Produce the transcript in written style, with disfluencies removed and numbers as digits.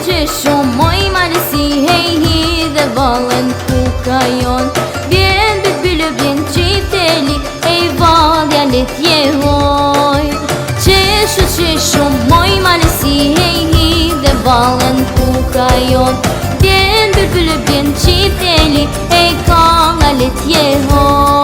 që shumë moj malësi, hej hi dhe valën kuka jon. Vjen bëtbyllë, vjen qiteli, hej valja letje hoj. Që shumë moj malësi, hej hi dhe valën kuka jon. Vjen bëtbyllë, vjen qiteli, hej kanga letje hoj.